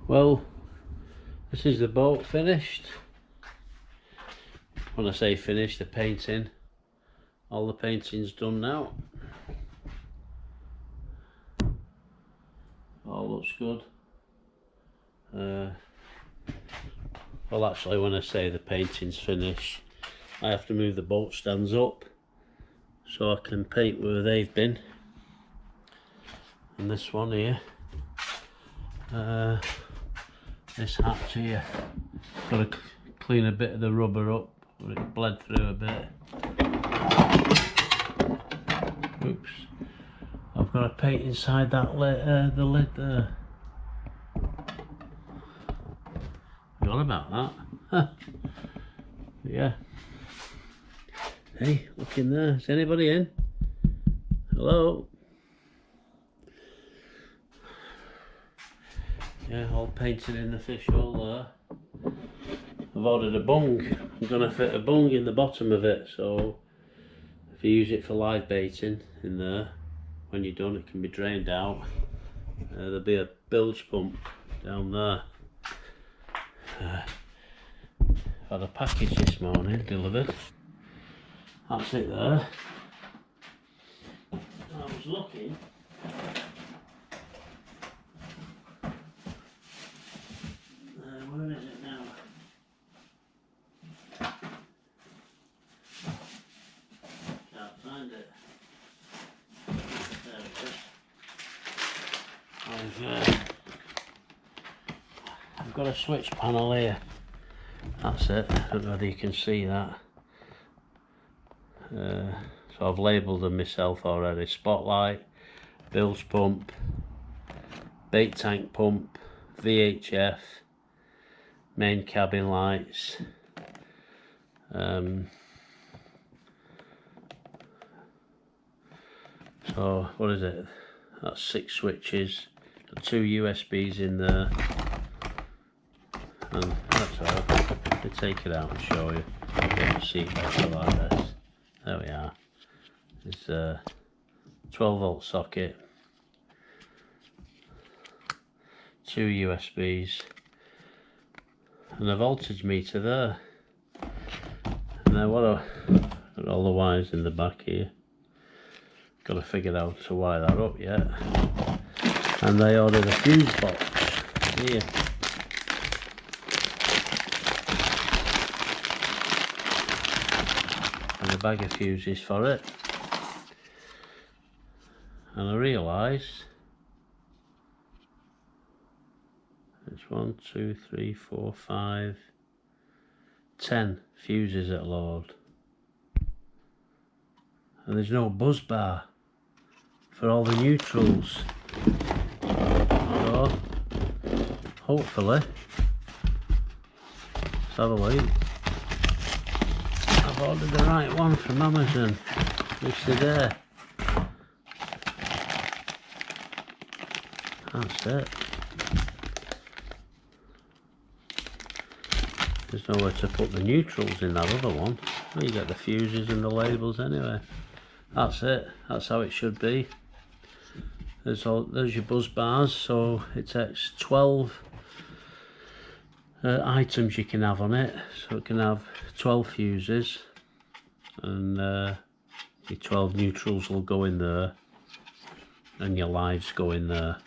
Well, this is the boat finished. When I say finished, the painting, all the painting's done now. All looks good. Well, actually, when I say the painting's finished, I have to move the boat stands up so I can paint where they've been. And this one here, this hatch here, got to clean a bit of the rubber up where it bled through a bit. Oops. I've got to paint inside that the lid there. Forgot about that. Yeah. Hey, look in there. Is anybody in? Hello? Yeah, all painted in the fish hole there. I've ordered a bung. I'm going to fit a bung in the bottom of it, so if you use it for live baiting in there, when you're done it can be drained out. There'll be a bilge pump down there. Had a package this morning delivered. That's it there. I was looking. Where is it now? Can't find it. There it is. I've got a switch panel here. That's it. I don't know whether you can see that. So I've labelled them myself already. Spotlight, bilge pump, bait tank pump, VHF, main cabin lights, so what is it? That's 6 switches, got 2 USBs in there, and that's all. Let me take it out and show you. Get the seat better like this. There we are. It's a 12-volt socket, 2 USBs, and a voltage meter there. And then got all the wires in the back here. Got to figure out how to wire that up yet. And they ordered a fuse box here. And a bag of fuses for it. And I realised it's 1, 2, 3, 4, 5, 10 fuses at load. And there's no buzz bar for all the neutrals. So hopefully, let's have a look. I've ordered the right one from Amazon yesterday. That's it. There's nowhere to put the neutrals in that other one. Well, you get the fuses and the labels anyway. That's it. That's how it should be. There's your buzz bars. So it takes 12 items you can have on it. So it can have 12 fuses, and your 12 neutrals will go in there, and your lives go in there.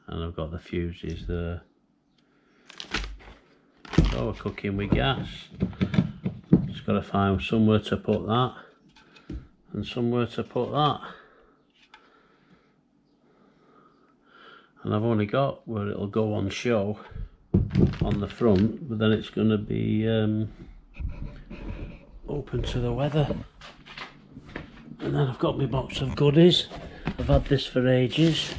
And I've got the fuses there. So we're cooking with gas. Just got to find somewhere to put that and somewhere to put that. And I've only got where it'll go on show on the front, but then it's going to be open to the weather. And then I've got my box of goodies. I've had this for ages.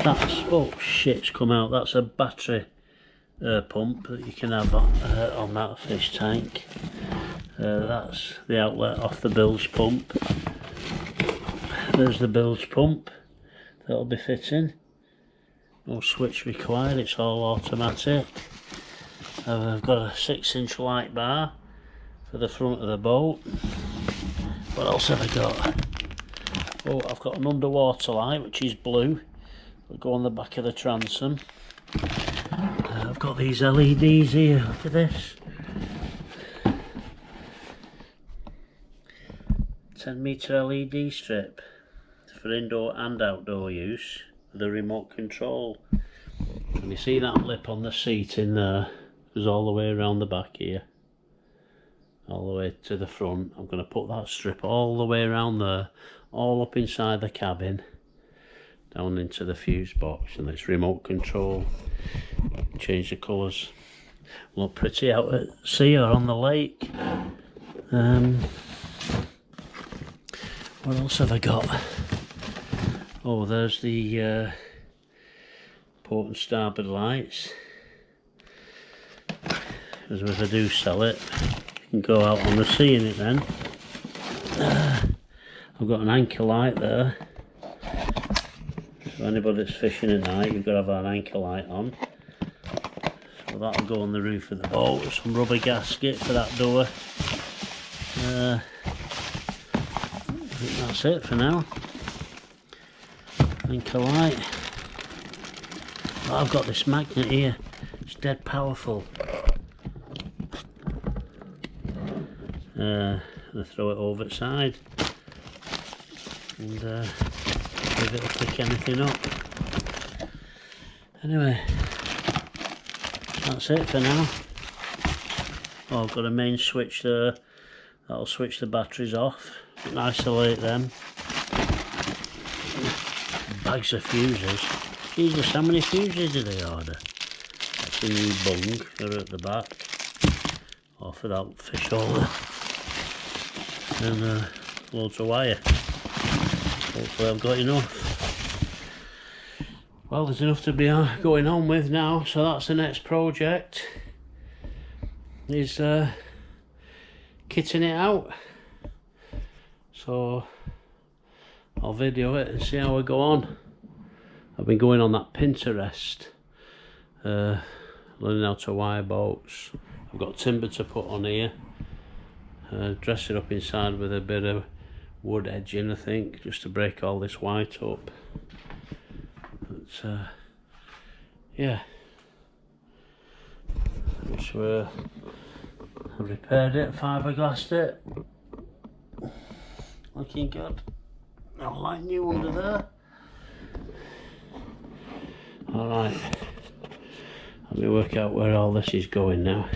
That's, oh shit's come out. That's a battery pump that you can have on that fish tank. That's the outlet off the bilge pump. There's the bilge pump that'll be fitting. No switch required, it's all automatic. I've got a 6-inch light bar for the front of the boat. What else have I got? Oh, I've got an underwater light which is blue. It'll go on the back of the transom. I've got these LEDs here, look at this. 10-metre LED strip for indoor and outdoor use with a remote control. And you see that lip on the seat in there? Goes all the way around the back here, all the way to the front. I'm going to put that strip all the way around there, all up inside the cabin, down into the fuse box, and it's remote control. Change the colours. Look pretty out at sea or on the lake. What else have I got? Oh, there's the port and starboard lights. Because if I do sell it, you can go out on the sea in it then. I've got an anchor light there. So anybody that's fishing at night, you've got to have an anchor light on. So that'll go on the roof of the boat. Some rubber gasket for that door. I think that's it for now. Anchor light. Oh, I've got this magnet here. It's dead powerful. I throw it over the side and leave it to pick anything up. Anyway, that's it for now. Oh, I've got a main switch there. That'll switch the batteries off and isolate them. Bags of fuses. Jesus, how many fuses did they order? That's a new bung. They're at the back. Or for that fish holder. And loads of wire. Hopefully I've got enough. Well, there's enough to be going on with now, so that's the next project. Is kitting it out. So I'll video it and see how we go on. I've been going on that Pinterest, learning how to wire boats. I've got timber to put on here. Dress it up inside with a bit of wood edging, I think, just to break all this white up. But yeah, which I repaired it, fiberglassed it, looking good. I'll light new under there. Alright, let me work out where all this is going now.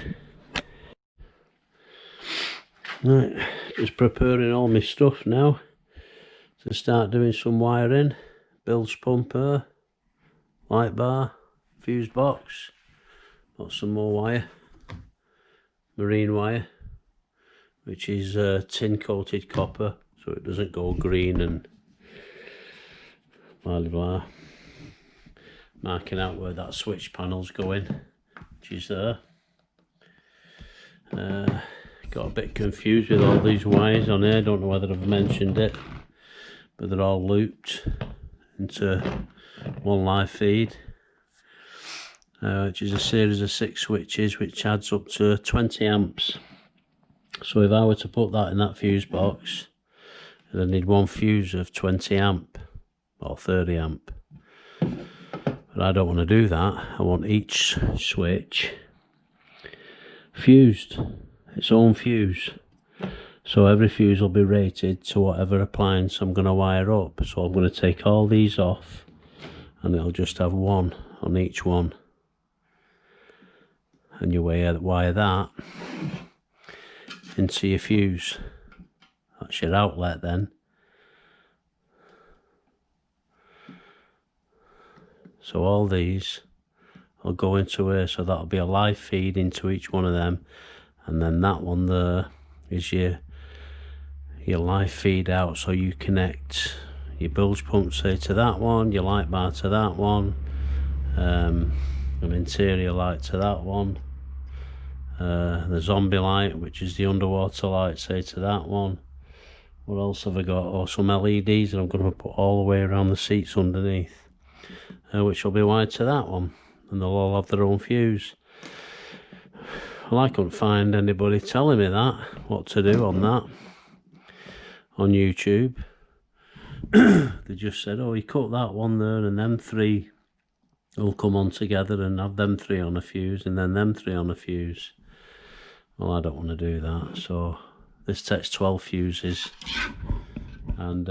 Right, just preparing all my stuff now to start doing some wiring. Bilge pumper, light bar, fuse box, got some more wire, marine wire, which is tin coated copper so it doesn't go green and blah blah blah. Marking out where that switch panel's going, which is there. Got a bit confused with all these wires on here. Don't know whether I've mentioned it, but they're all looped into one live feed, which is a series of 6 switches, which adds up to 20 amps. So if I were to put that in that fuse box, I need one fuse of 20 amp or 30 amp. But I don't want to do that. I want each switch fused, its own fuse. So every fuse will be rated to whatever appliance I'm going to wire up. So I'm going to take all these off and it'll just have one on each one. And you wire that into your fuse. That's your outlet then. So all these will go into here, so that'll be a live feed into each one of them, and then that one there is your live feed out. So you connect your bilge pump, say, to that one, your light bar to that one, an interior light to that one, the zombie light, which is the underwater light, say, to that one. What else have I got? Oh, some LEDs that I'm going to put all the way around the seats underneath, which will be wired to that one, and they'll all have their own fuse. Well, I couldn't find anybody telling me that, what to do on that, on YouTube. they just said, oh, you cut that one there and them three will come on together and have them three on a fuse and then them three on a fuse. Well, I don't want to do that, so this takes 12 fuses, and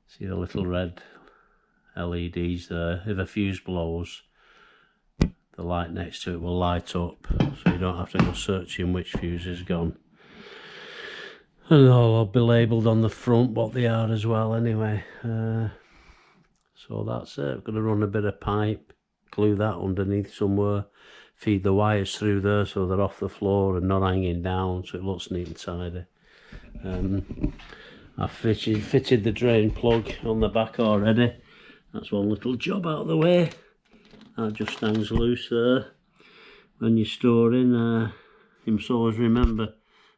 see the little red LEDs there. If a fuse blows, the light next to it will light up, so you don't have to go searching which fuse is gone. And I'll be labelled on the front what they are as well anyway. So that's it. I'm going to run a bit of pipe, glue that underneath somewhere, feed the wires through there so they're off the floor and not hanging down, so it looks neat and tidy. I've fitted the drain plug on the back already. That's one little job out of the way. That just hangs loose there. When you're storing, so always remember,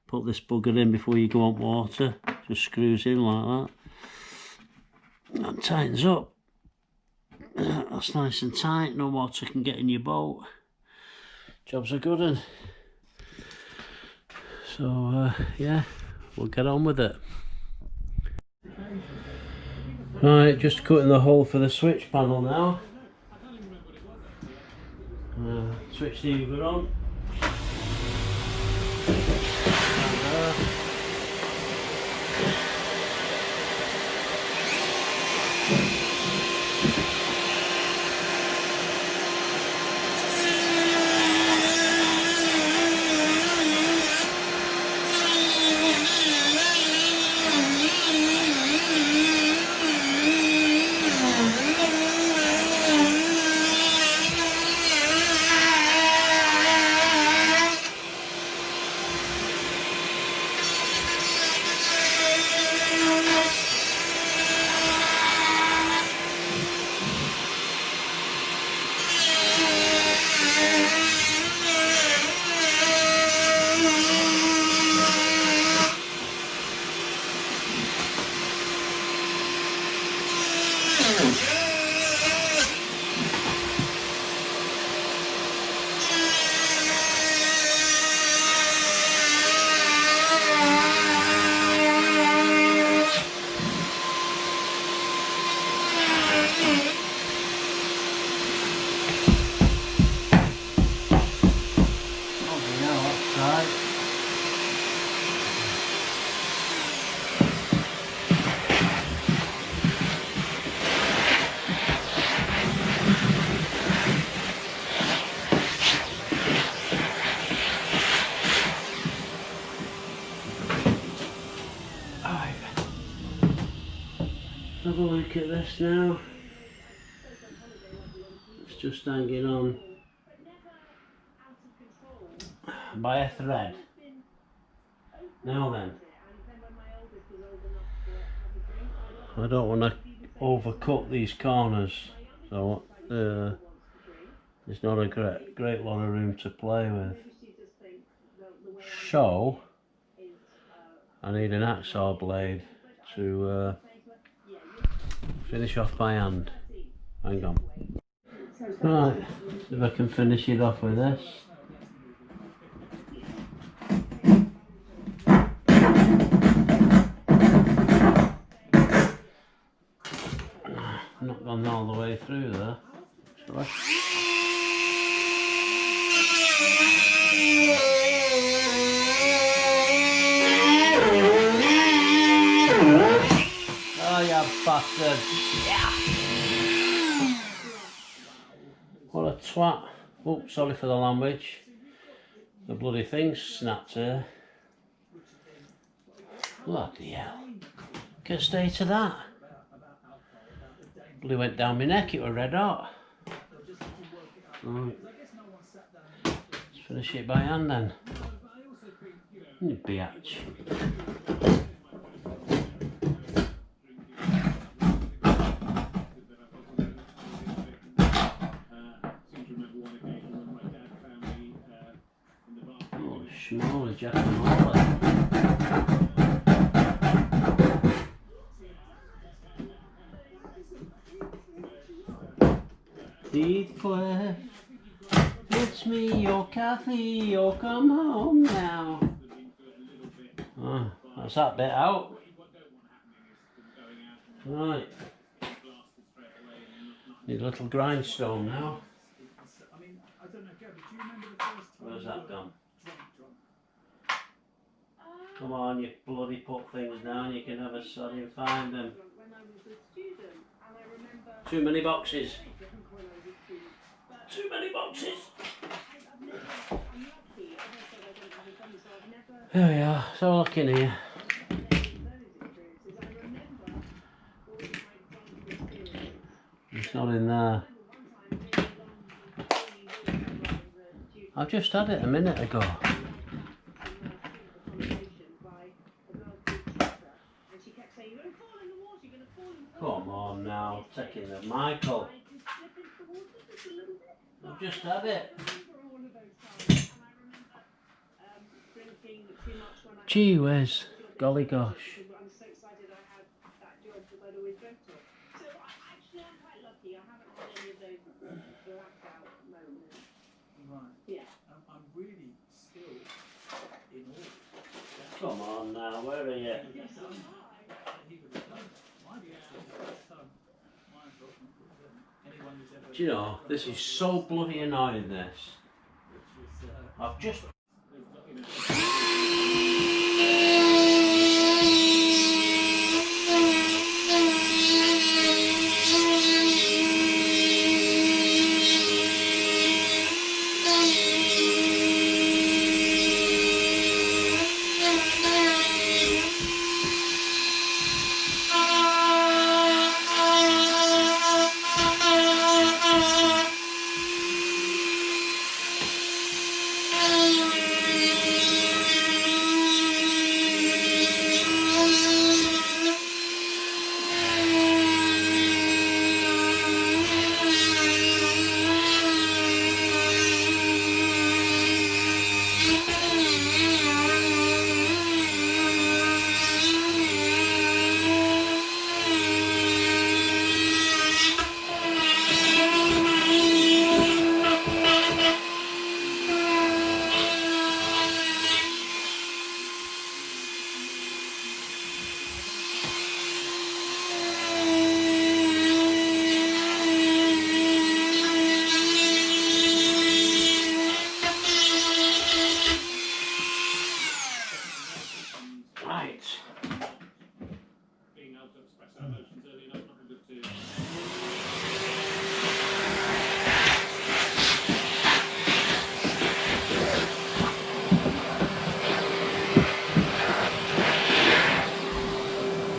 put this bugger in before you go on water. Just screws in like that. And tightens up. That's nice and tight, no water can get in your boat. Job's a good one. So yeah, we'll get on with it. Right, just cutting the hole for the switch panel now. Switch the lever on. Have a look at this now. It's just hanging on by a thread. Now then, I don't want to overcut these corners, so there's not a great lot of room to play with. So I need an hacksaw blade to finish off by hand. Hang on. Right, see if I can finish it off with this. Not gone all the way through there. Shall I? Oh, you bastard! Yeah. What a twat! Oh, sorry for the language. The bloody thing snapped here. Bloody hell! Get a state of that. Bloody went down my neck. It was red hot. Right. Let's finish it by hand then. You biatch. Smaller Jack and Molly. Heathcliff, it's me, your Kathy, you'll come home now. Oh, that's that bit out. Right. Need a little grindstone now. Where's that gone? Come on, you bloody put things down, you can never suddenly find them. Too many boxes. Too many boxes. There we are, so look in here. It's not in there. I've just had it a minute ago. Come on now, taking the Michael. I've just had it. Gee whiz, golly gosh. Come on now, where are you? Do you know, this is so bloody annoying, this. I've just...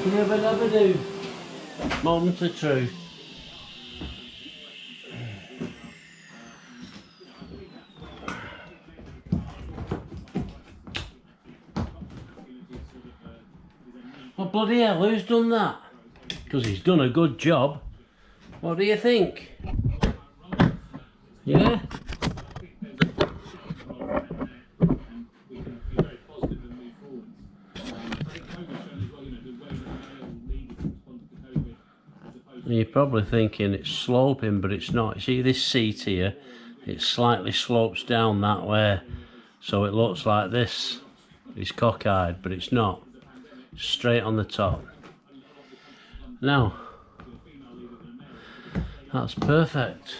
Never, never do. Moment of truth. Well, bloody hell, who's done that? Because he's done a good job. What do you think? Yeah? You're probably thinking it's sloping, but it's not. See this seat here? It slightly slopes down that way, so it looks like this. It's cockeyed, but it's not. It's straight on the top. Now, that's perfect.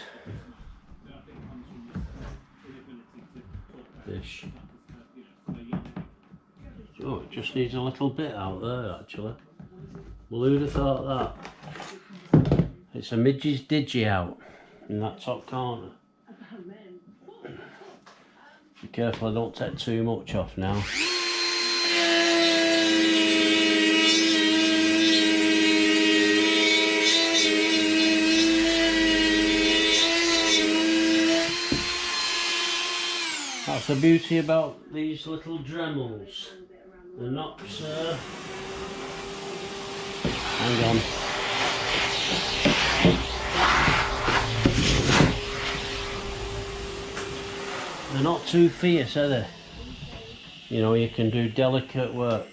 Fish. Oh, it just needs a little bit out there, actually. Well, who'd have thought that? It's a midge's digi out in that top corner. Be careful I don't take too much off now. That's the beauty about these little Dremels. They're not, hang on. They're not too fierce, are they? You know, you can do delicate work.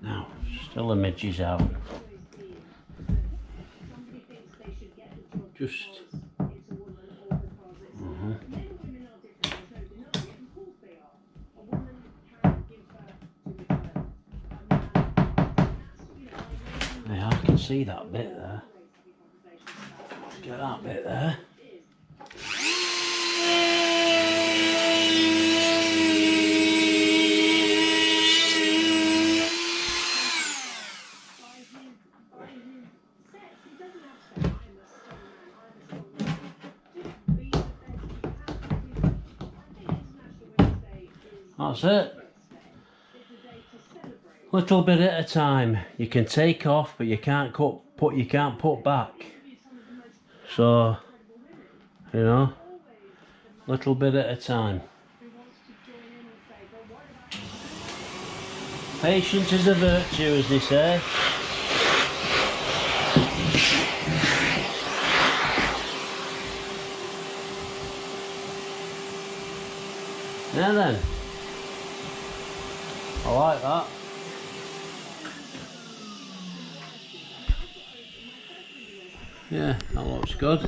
Now, still the midges out. Just... can't see that bit there. Let's get that bit there. That's it. Little bit at a time. You can take off, but you can't put back. So, you know, little bit at a time. Patience is a virtue, as they say. Now then, I like that. Yeah, that looks good.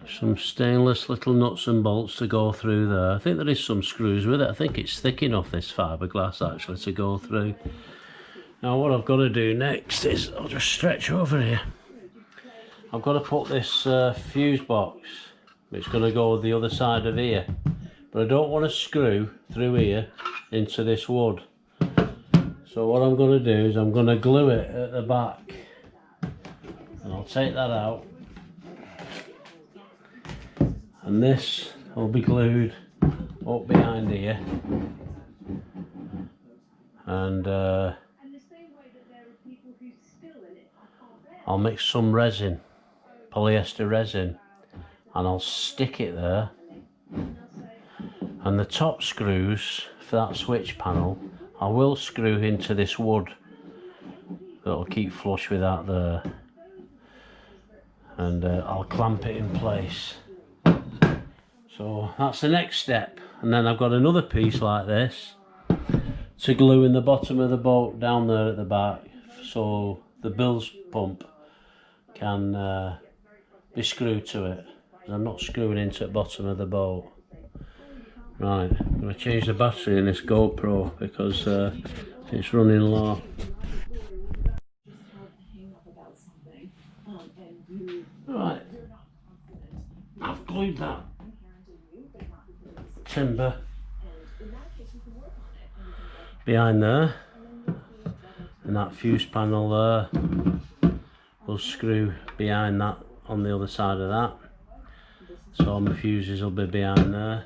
Some stainless little nuts and bolts to go through there. I think there is some screws with it. I think it's thick enough, this fiberglass, actually, to go through. Now what I've got to do next is, I'll just stretch over here. I've got to put this fuse box, which is going to go the other side of here. But I don't want to screw through here into this wood. So what I'm going to do is I'm going to glue it at the back. And I'll take that out. And this will be glued up behind here. And I'll mix some resin, polyester resin, and I'll stick it there. And the top screws for that switch panel, I will screw into this wood that'll keep flush with that there. And I'll clamp it in place. So that's the next step. And then I've got another piece like this to glue in the bottom of the boat down there at the back, so the bilge pump can be screwed to it. I'm not screwing into the bottom of the boat. Right, I'm going to change the battery in this GoPro because it's running low. Right, I've glued that timber behind there, and that fuse panel there will screw behind that on the other side of that. So all my fuses will be behind there.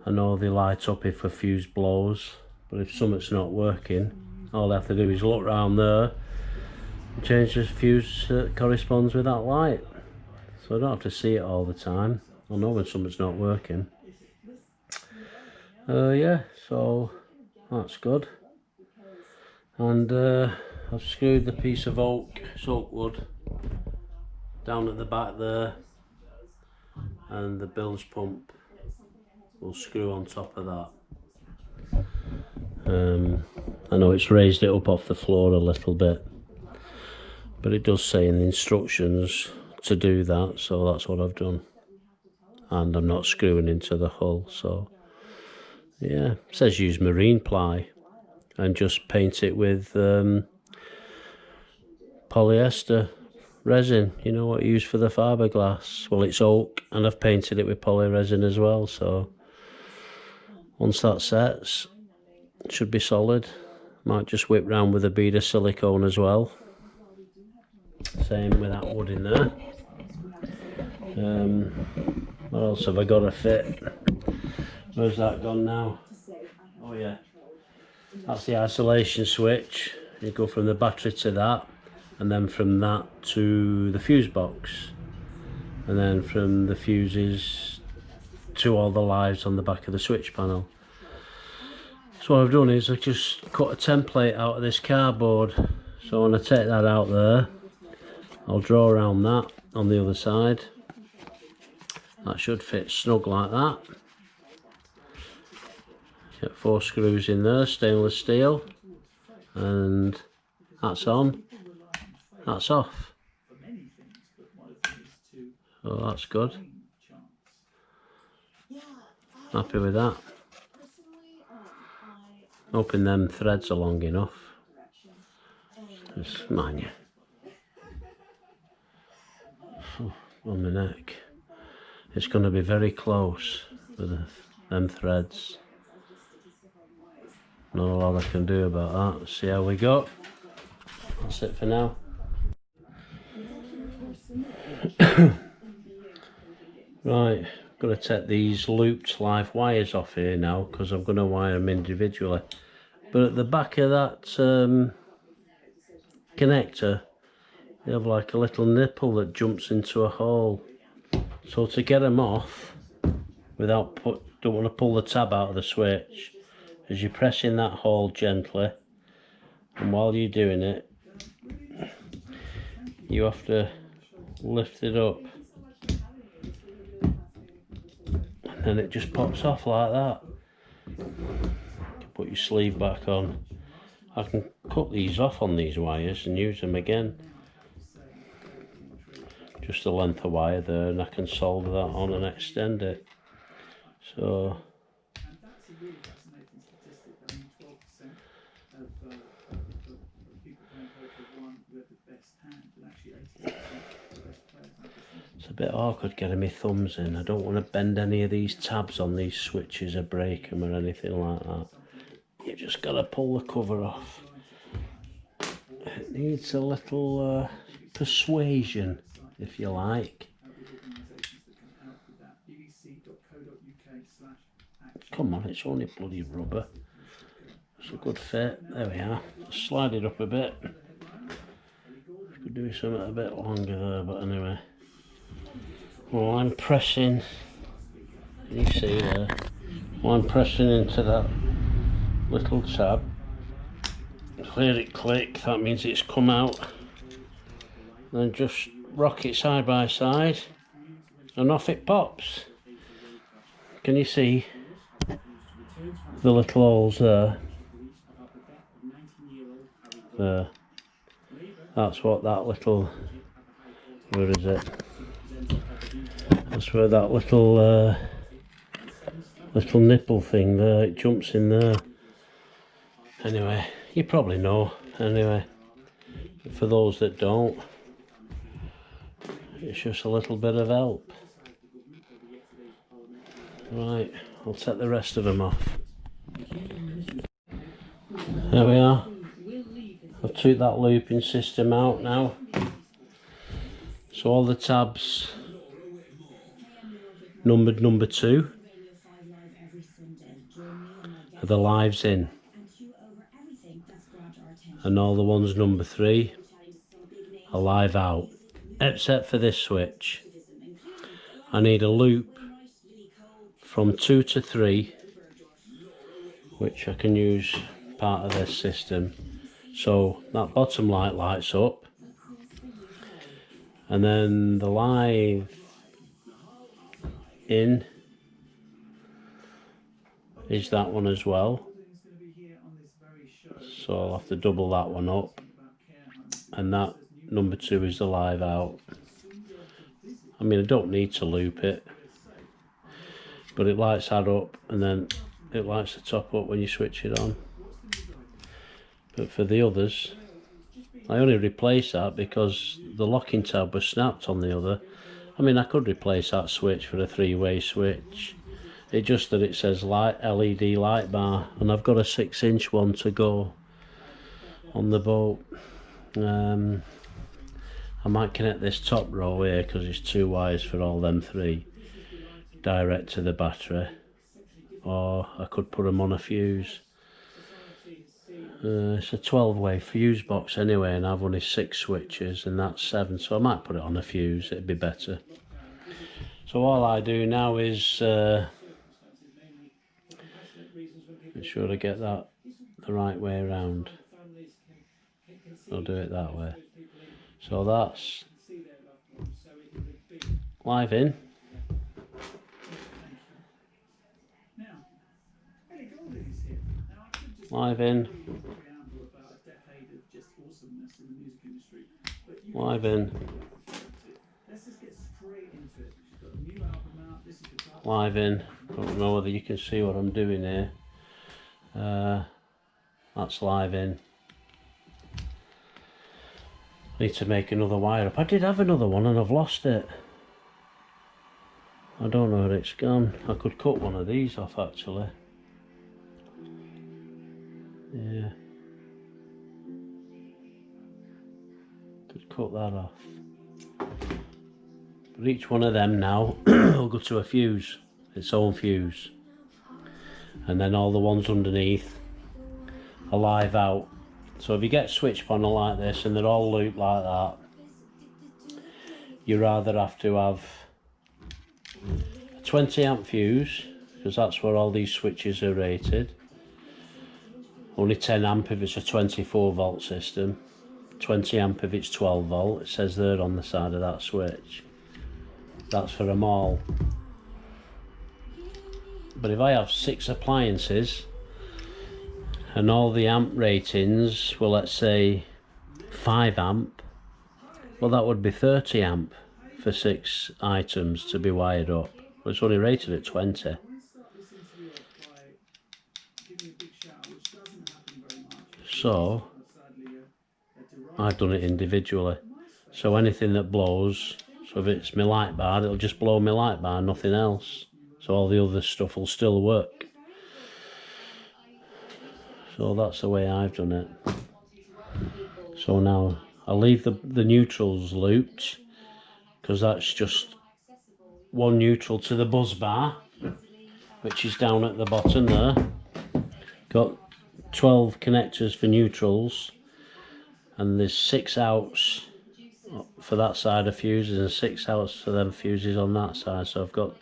I know they light up if a fuse blows, but if something's not working, all I have to do is look round there and change the fuse that corresponds with that light. So I don't have to see it all the time. I'll know when something's not working. Yeah, so that's good. And I've screwed the piece of oak wood down at the back there, and the bilge pump will screw on top of that. I know it's raised it up off the floor a little bit, but it does say in the instructions to do that, so that's what I've done. And I'm not screwing into the hull, so yeah, it says use marine ply and just paint it with polyester resin, you know what you use for the fiberglass. Well, it's oak and I've painted it with poly resin as well, so once that sets, it should be solid. Might just whip round with a bead of silicone as well. Same with that wood in there. What else have I got to fit? Where's that gone now? Oh yeah, that's the isolation switch. You go from the battery to that, and then from that to the fuse box, and then from the fuses to all the lives on the back of the switch panel. So what I've done is I've just cut a template out of this cardboard. So when I take that out there, I'll draw around that on the other side. That should fit snug like that. Get 4 screws in there, stainless steel, and that's on, that's off. So that's good. Happy with that. Hoping them threads are long enough. Just mind you. On my neck. It's going to be very close with them threads. Not a lot I can do about that. Let's see how we go. That's it for now. Right, I'm going to take these looped live wires off here now because I'm going to wire them individually. But at the back of that connector, you have like a little nipple that jumps into a hole. So to get them off, without don't want to pull the tab out of the switch, as you press in that hole gently, and while you're doing it, you have to lift it up, and then it just pops off like that. Put your sleeve back on. I can cut these off on these wires and use them again. Just the length of wire there, and I can solder that on and extend it. So it's a bit awkward getting my thumbs in. I don't want to bend any of these tabs on these switches or break them or anything like that. You just got to pull the cover off. It needs a little persuasion, if you like. Come on, it's only bloody rubber. It's a good fit. There we are. Slide it up a bit. Could do something a bit longer there, but anyway. Well, I'm pressing. You see there. Well, I'm pressing into that little tab. Clear it, click. That means it's come out. Then just rock it side by side, and off it pops. Can you see the little holes there? There. That's what that little, where is it? That's where that little little nipple thing there, it jumps in there. Anyway, you probably know. Anyway, for those that don't, it's just a little bit of help. Right, I'll take the rest of them off. There we are. I've took that looping system out now. So all the tabs numbered number 2 are the lives in, and all the ones number 3 are live out, except for this switch. I need a loop from 2 to 3, which I can use part of this system. So that bottom light lights up, and then the live in is that one as well. So I'll have to double that one up, and that number 2 is the live out. I mean, I don't need to loop it, but it lights that up, and then it lights the top up when you switch it on. But for the others, I only replaced that because the locking tab was snapped on the other. I mean, I could replace that switch for a 3-way switch. It's just that it says light LED light bar, and I've got a 6-inch one to go on the boat. I might connect this top row here because it's 2 wires for all them 3 direct to the battery, or I could put them on a fuse. It's a 12-way fuse box anyway, and I've only 6 switches, and that's 7, so I might put it on a fuse, it'd be better. So all I do now is make sure I get that the right way around. I'll do it that way. So that's live in. Live in. Live in. Live in. I don't know whether you can see what I'm doing here. That's live in. Need to make another wire up. I did have another one and I've lost it. I don't know where it's gone. I could cut one of these off actually. Yeah. Could cut that off. But each one of them now will go to a fuse, its own fuse. And then all the ones underneath are live out. So if you get a switch panel like this and they're all looped like that, you rather have to have a 20 amp fuse, because that's where all these switches are rated. Only 10 amp if it's a 24 volt system, 20 amp if it's 12 volt. It says there on the side of that switch. That's for them all. But if I have 6 appliances and all the amp ratings were, let's say, 5 amp, well, that would be 30 amp for 6 items to be wired up. But it's only rated at 20. So I've done it individually. So anything that blows, so if it's my light bar, it'll just blow my light bar, nothing else. So all the other stuff will still work. So that's the way I've done it. So now I'll leave the neutrals looped, because that's just one neutral to the buzz bar, which is down at the bottom there. Got 12 connectors for neutrals, and there's 6 outs for that side of fuses and 6 outs for them fuses on that side. So I've got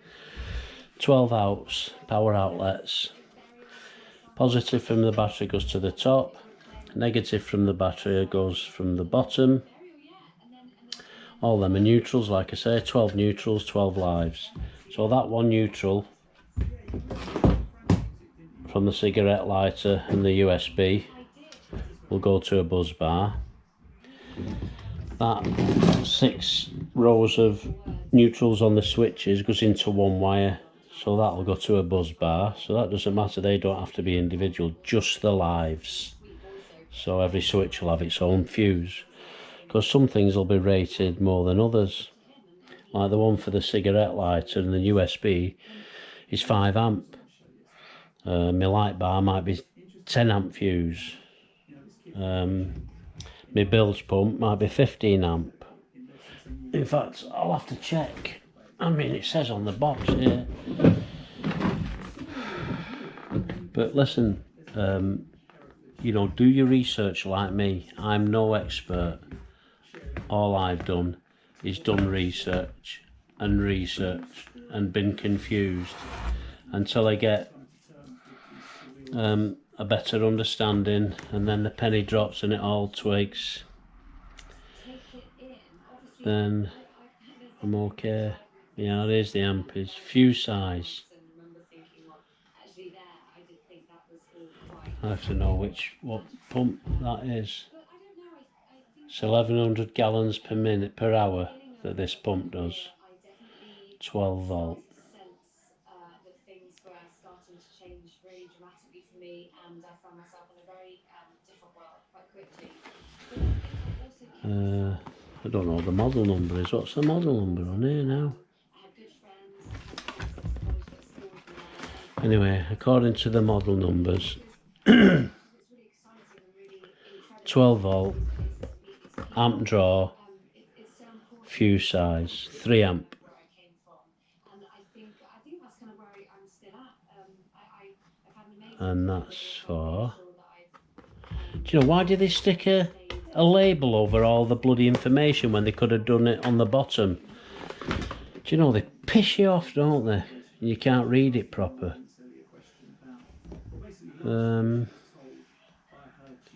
12 outs, power outlets. Positive from the battery goes to the top, negative from the battery goes from the bottom. All them are neutrals, like I say, 12 neutrals, 12 lives. So that one neutral from the cigarette lighter and the USB will go to a buzz bar. That 6 rows of neutrals on the switches goes into one wire, so that will go to a buzz bar. So that doesn't matter, they don't have to be individual, just the lives. So every switch will have its own fuse, because some things will be rated more than others. Like the one for the cigarette lighter and the USB is 5 amp. My light bar might be 10 amp fuse. My bilge pump might be 15 amp. In fact, I'll have to check. I mean, it says on the box here. But listen, you know, do your research like me. I'm no expert. All I've done is done research and been confused until I get a better understanding, and then the penny drops and it all twigs, then I'm okay. Yeah, there's the amperage. Fuse size. I have to know what pump that is. It's 1100 gallons per minute per hour that this pump does. 12 volt. I don't know what the model number is. What's the model number on here now? Anyway, according to the model numbers, 12 volt, amp draw, fuse size, 3 amp. And that's for... Do you know, why did they stick a label over all the bloody information when they could have done it on the bottom? Do you know, they piss you off, don't they? You can't read it proper.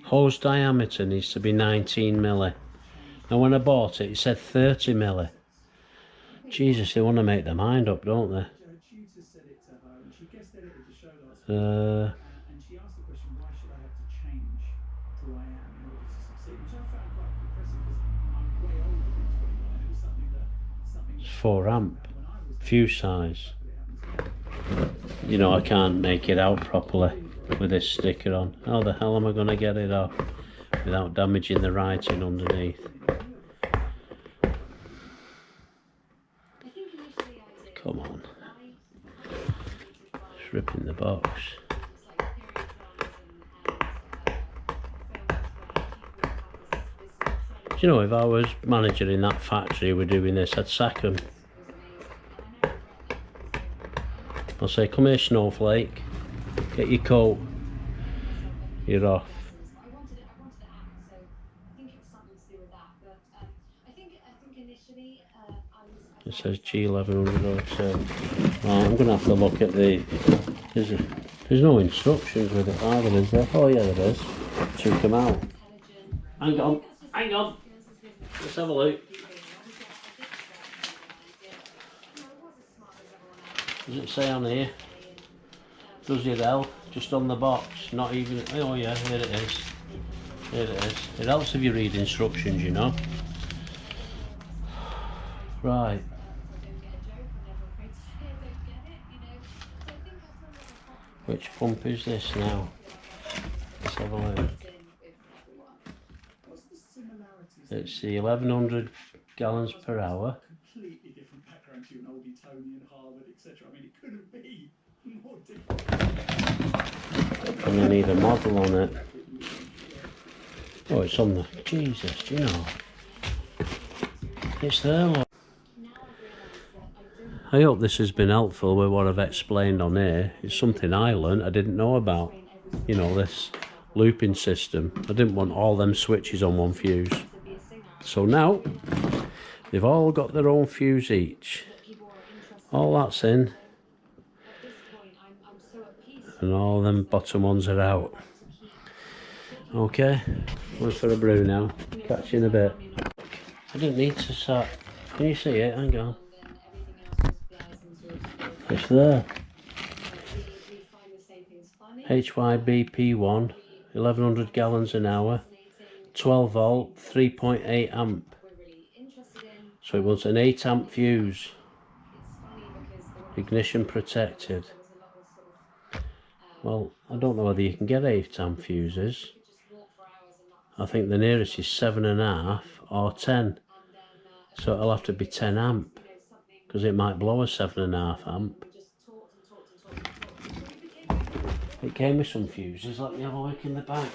Hose diameter needs to be 19 milli. Now when I bought it, it said 30 milli. Jesus, they want to make their mind up, don't they? It's 4 amp. Fuse size. You know, I can't make it out properly. with this sticker on. How the hell am I going to get it off without damaging the writing underneath? Come on. Just ripping the box. Do you know, if I was manager in that factory we're doing this, I'd sack them. I'll say, come here Snowflake, get your coat, you're off. It says G1100 so I'm going to have to look at the... There's no instructions with it either, is there? Oh yeah, there is. Took them out. Hang on, hang on. Let's have a look. Does it say on here? Does it help? Just on the box, not even... Oh yeah, here it is. Here it is. It helps if you read instructions, you know. Right. Which pump is this now? Let's have a look. It's the 1100 gallons per hour. Completely different background to an oldie Tony and Harvard, etc. I mean, it couldn't be more different. And I need a model on it. Oh, it's on the... Jesus, do you know? It's there, look. I hope this has been helpful with what I've explained on here. It's something I learned I didn't know about. You know, this looping system. I didn't want all them switches on one fuse. So now, they've all got their own fuse each. All that's in. And all them bottom ones are out. Okay, what's for a brew now? Catch you in a bit. I didn't need to start. Can you see it? Hang on. It's there. HYBP1, 1100 gallons an hour, 12 volt, 3.8 amp. So it was an 8 amp fuse. Ignition protected. Well, I don't know whether you can get 8 amp fuses. I think the nearest is 7.5 or 10. So it'll have to be 10 amp. Because it might blow a 7.5 amp. It came with some fuses. Let me have a look in the back.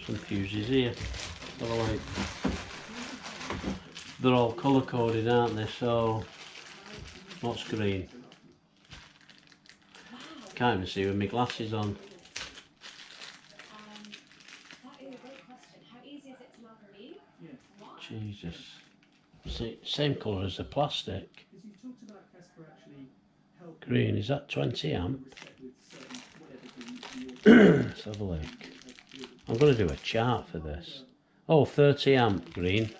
Some fuses here. Have a look. They're all colour coded, aren't they? So, what's green? Can't even see with my glasses on. Jesus. See, same colour as the plastic. Green, is that 20 amp? Let's have a look. I'm going to do a chart for this. Oh, 30 amp green.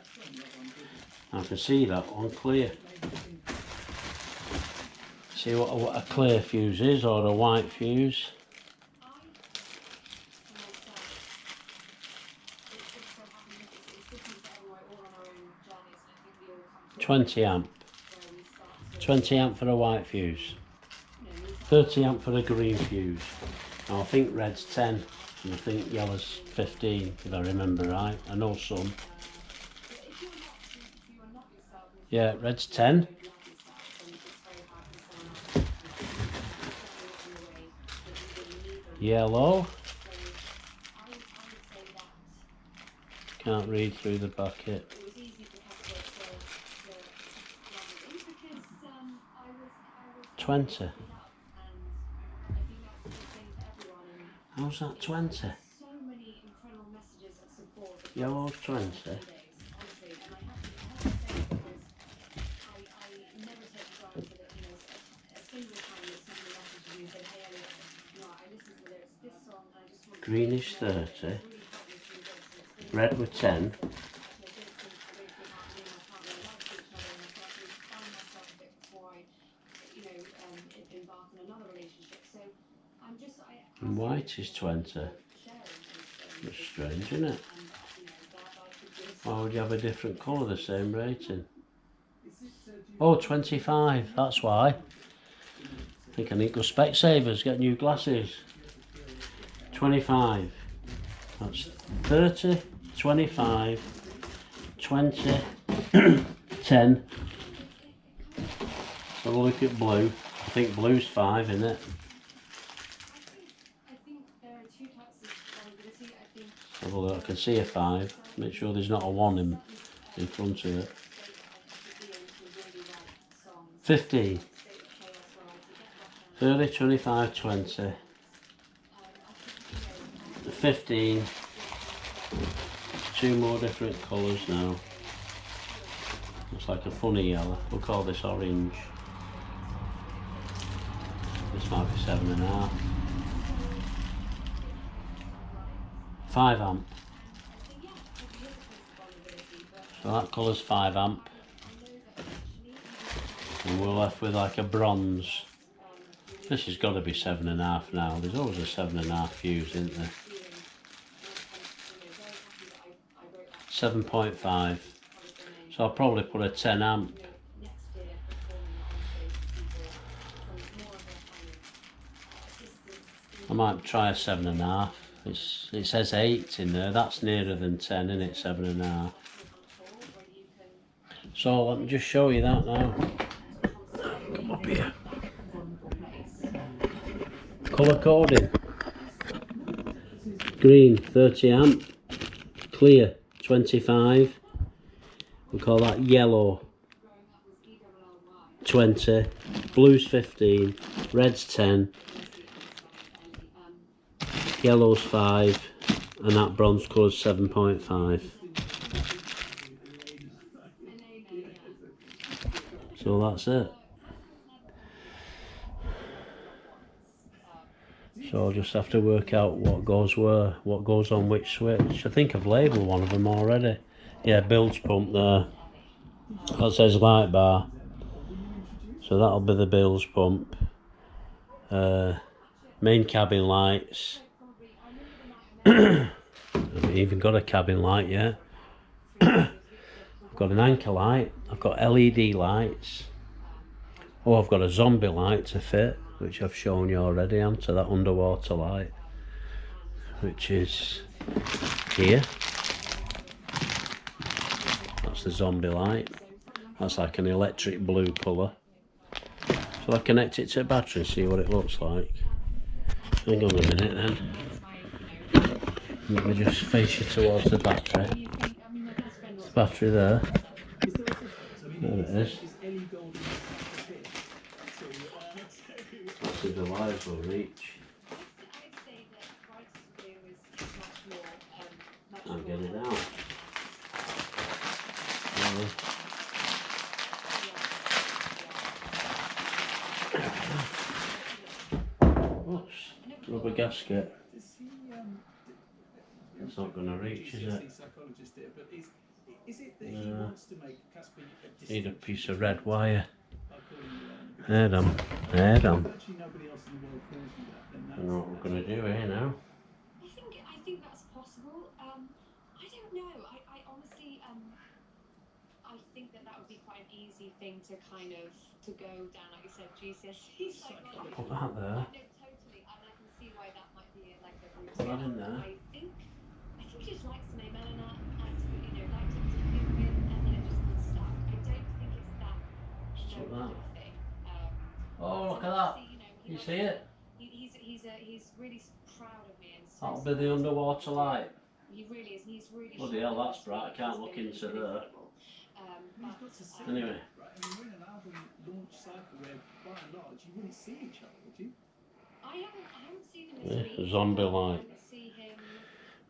I can see that one clear. See what a clear fuse is, or a white fuse. 20 amp. 20 amp for a white fuse. 30 amp for a green fuse. Now, I think red's 10 and I think yellow's 15 if I remember right. I know some. Yeah, red's 10. Yellow. Can't read through the bucket. 20. How's that 20? Yellow's 20. Greenish 30. Red with 10. And White is 20. That's strange, isn't it? Why would you have a different colour, the same rating? Oh, 25, that's why. I think I need to go Specsavers, get new glasses. 25. That's 30, 25, 20, 10. So we'll look at blue. I think blue's 5, isn't it? Have a look. I can see a 5. Make sure there's not a 1 in front of it. 15. 30, 25, 20. 15. 2 more different colours now. Looks like a funny yellow. We'll call this orange. This might be 7.5. 5 amp. So that colour's 5 amp. And we're left with like a bronze. This has got to be 7.5 now. There's always a 7.5 fuse, isn't there? 7.5. So I'll probably put a 10 amp. I might try a 7.5. It says 8 in there. That's nearer than 10, isn't it? 7.5. So let me just show you that now. Come up here. Colour coding. Green 30 amp. Clear 25. We'll call that yellow 20. Blue's 15. Red's 10. Yellow's 5. And that bronze colour's 7.5. So that's it. So I'll just have to work out what goes where, what goes on which switch. I think I've labelled one of them already. Yeah, bilge pump there. That says light bar. So that'll be the bilge pump. Main cabin lights. I haven't even got a cabin light yet. I've got an anchor light. I've got LED lights. Oh, I've got a zombie light to fit, which I've shown you already, onto that underwater light, which is here. That's the zombie light. That's like an electric blue colour. So I connect it to a battery and see what it looks like. Hang on a minute then. Let me just face you towards the battery. The battery there. There it is. Let's see if the wires will reach. I'll get it out. Oops, rubber gasket. It's not going to reach, is it? Need a piece of red wire. Head on, head on. I know what we're going to do here now. I think that's possible. I don't know. I honestly, I think that would be quite an easy thing to kind of go down, like you said, GCSE. Put that there. No, totally, and I can see why that might be like a route. Put that in there. I think he just likes the name Eleanor, and liked it to begin with, and then it just got stuck. I don't think it's that Just that. thing. Oh, look at that! You see it? He's really proud of me, and so That'll be the underwater light. he really is. He's really. Bloody hell, that's bright. I can't look into there. Anyway. We're in an album launch cycle where, by and large, you wouldn't see each other, would you? I haven't seen him this week. Zombie light.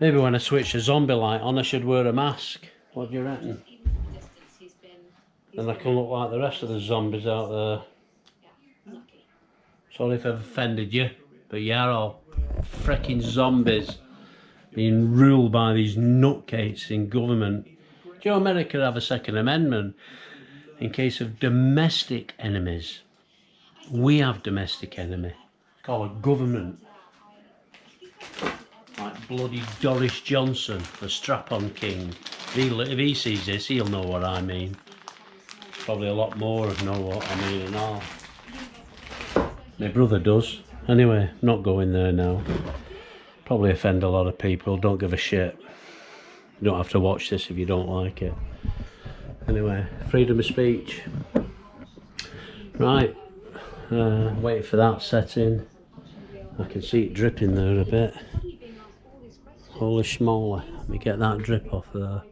Maybe when I switch the zombie light on, I should wear a mask. What do you reckon? And I can look like the rest of the zombies out there. Sorry if I've offended you, but you are all freaking zombies being ruled by these nutcases in government. Do you know America have a Second Amendment in case of domestic enemies? We have domestic enemy. It's called a government. Like bloody Doris Johnson, the strap-on king. If he sees this, he'll know what I mean. Probably a lot more of know what I mean and all. My brother does. Anyway, not going there now. Probably offend a lot of people. Don't give a shit. You don't have to watch this if you don't like it. Anyway, freedom of speech. Right. Wait for that setting. I can see it dripping there a bit. Holy schmoly. Let me get that drip off there.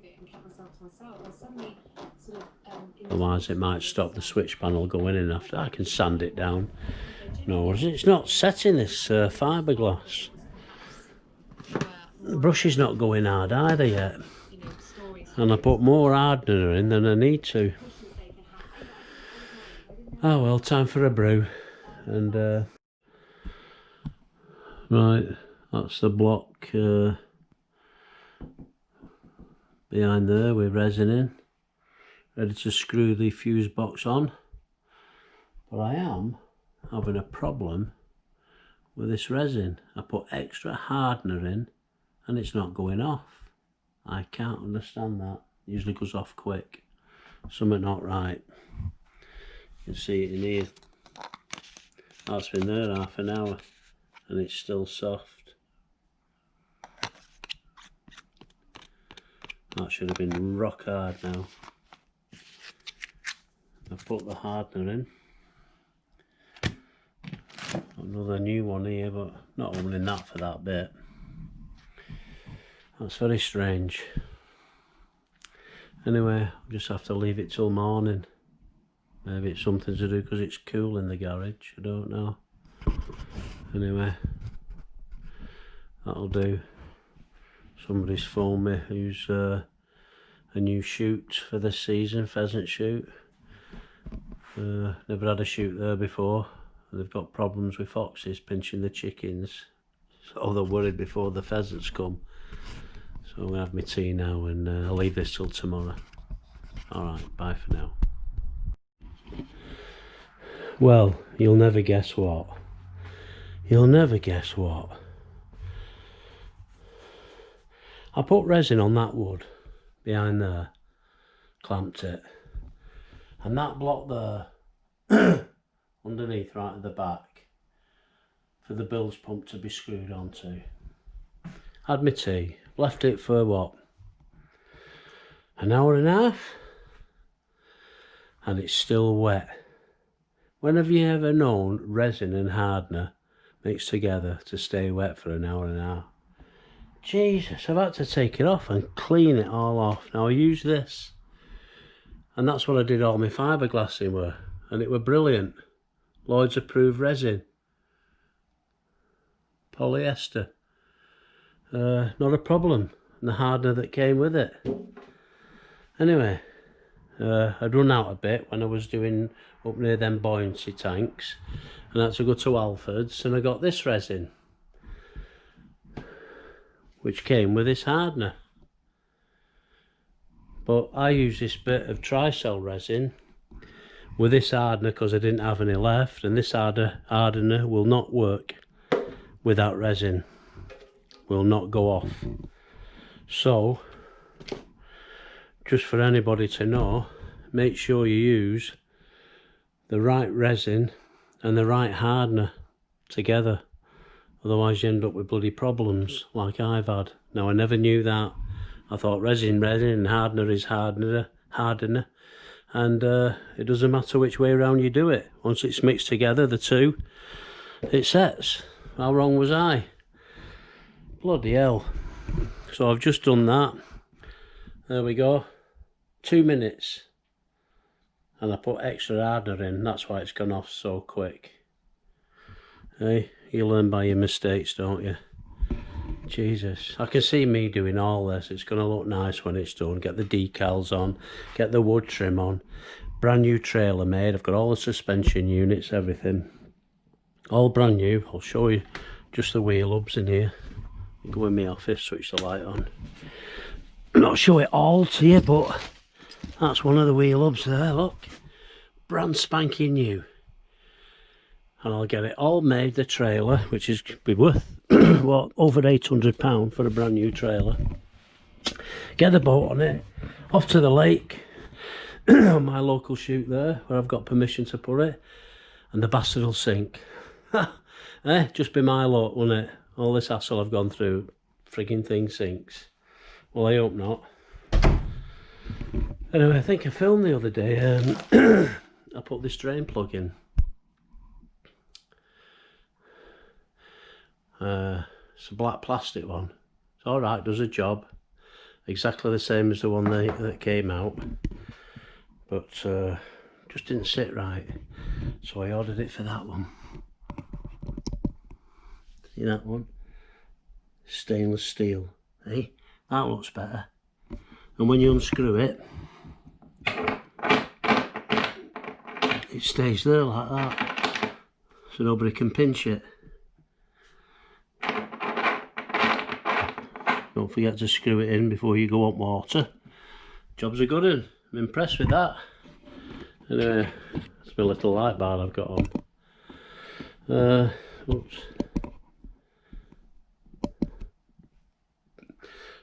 Otherwise it might stop the switch panel going in after. I can sand it down. No, it's not setting this fiberglass. The brush is not going hard either yet. And I put more hardener in than I need to. Oh well, time for a brew. And right, that's the block behind there with resin in. Ready to screw the fuse box on. But I am having a problem with this resin. I put extra hardener in and it's not going off. I can't understand that. It usually goes off quick. Something not right. You can see it in here. That's been there half an hour and it's still soft. That should have been rock hard now. I've put the hardener in. Another new one here, but not opening that for that bit. That's very strange. Anyway, I'll just have to leave it till morning. Maybe it's something to do because it's cool in the garage. I don't know. Anyway, that'll do. Somebody's phoned me who's a new shoot for this season, pheasant shoot. Never had a shoot there before. They've got problems with foxes pinching the chickens, so they're worried before the pheasants come. So I'm going to have my tea now and I'll leave this till tomorrow. Alright, bye for now. Well, you'll never guess what. You'll never guess what. I put resin on that wood behind there, clamped it, and that block there underneath right at the back for the bilge pump to be screwed onto. Had my tea, left it for what, an hour and a half, and it's still wet. When have you ever known resin and hardener mixed together to stay wet for an hour and a half? Jesus, I've had to take it off and clean it all off. Now I use this, and that's what I did all my fiberglass in with, and it were brilliant. Lloyd's approved resin, polyester, not a problem, and the hardener that came with it. Anyway, I'd run out a bit when I was doing up near them buoyancy tanks, and I had to go to Alfred's, and I got this resin, which came with this hardener. But I use this bit of Tricell resin with this hardener because I didn't have any left, and this hardener will not work without resin, will not go off. So just for anybody to know, make sure you use the right resin and the right hardener together, otherwise you end up with bloody problems like I've had. Now I never knew that. I thought resin and hardener is hardener, and it doesn't matter which way around you do it. Once it's mixed together, the two, it sets. How wrong was I? Bloody hell. So I've just done that. There we go. 2 minutes. And I put extra hardener in. That's why it's gone off so quick. Hey, you learn by your mistakes, don't you? Jesus, I can see me doing all this. It's going to look nice when it's done. Get the decals on, get the wood trim on. Brand new trailer made. I've got all the suspension units, everything. All brand new. I'll show you just the wheel hubs in here. Go in my office, switch the light on. Not show it all to you, but that's one of the wheel hubs there, look. Brand spanking new. and I'll get it all made, the trailer, which is be worth what, over £800 for a brand new trailer. Get the boat on it, off to the lake on my local shoot there, where I've got permission to put it, and the bastard will sink. Just be my luck, won't it? All this hassle I've gone through, frigging thing sinks. Well, I hope not. Anyway, I think I filmed the other day, I put this drain plug in. It's a black plastic one. It's alright, does a job. Exactly the same as the one that came out. But just didn't sit right. So I ordered it for that one. See that one? Stainless steel. Hey, that looks better. And when you unscrew it, it stays there like that. So nobody can pinch it. Don't forget to screw it in before you go on water. Job's a good one. I'm impressed with that. Anyway, it's my little light bar I've got on. Oops.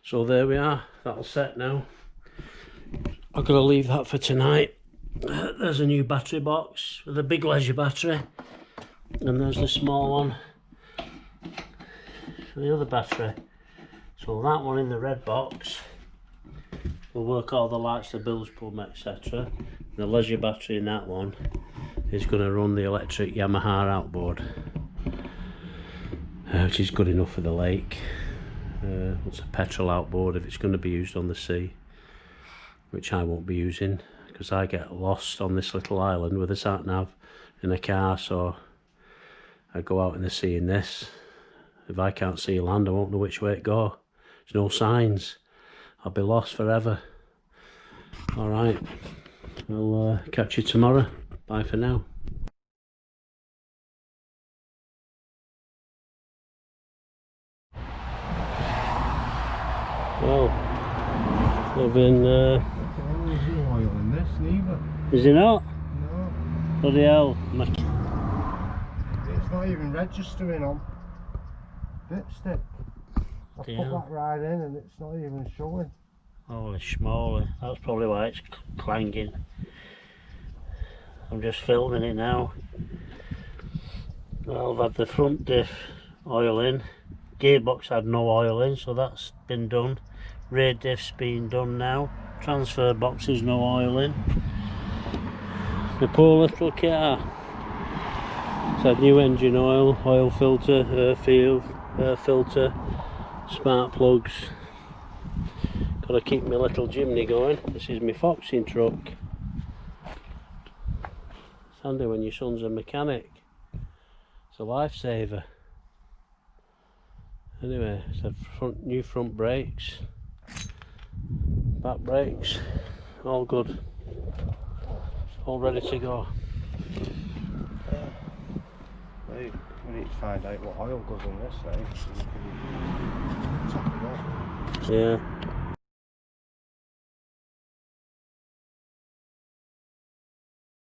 So there we are. That'll set now. I've got to leave that for tonight. There's a new battery box with a big leisure battery. And there's the small one. The other battery. So that one in the red box will work all the lights, the bilge pump, etc. The leisure battery in that one is going to run the electric Yamaha outboard, which is good enough for the lake. It's a petrol outboard if it's going to be used on the sea, which I won't be using because I get lost on this little island with a sat nav in a car, so I go out in the sea in this. If I can't see land, I won't know which way to go. There's no signs. I'll be lost forever. Alright, I'll catch you tomorrow. Bye for now. Well, living. There's no oil in this neither. Is it not? No. Bloody hell. It's not even registering on dipstick. I put that right in and it's not even showing. Holy schmoly. That's probably why it's clanging. I'm just filming it now. Well, I've had the front diff oil in. Gearbox had no oil in, so that's been done. Rear diff's been done now. Transfer boxes, no oil in. The poor little car. It's had new engine oil, oil filter, air filter, smart plugs. Got to keep my little chimney going. This is my foxing truck. It's handy when your son's a mechanic. It's a lifesaver. Anyway, it's had new front brakes, back brakes, all good, all ready to go. We need to find out what oil goes in this now. Yeah.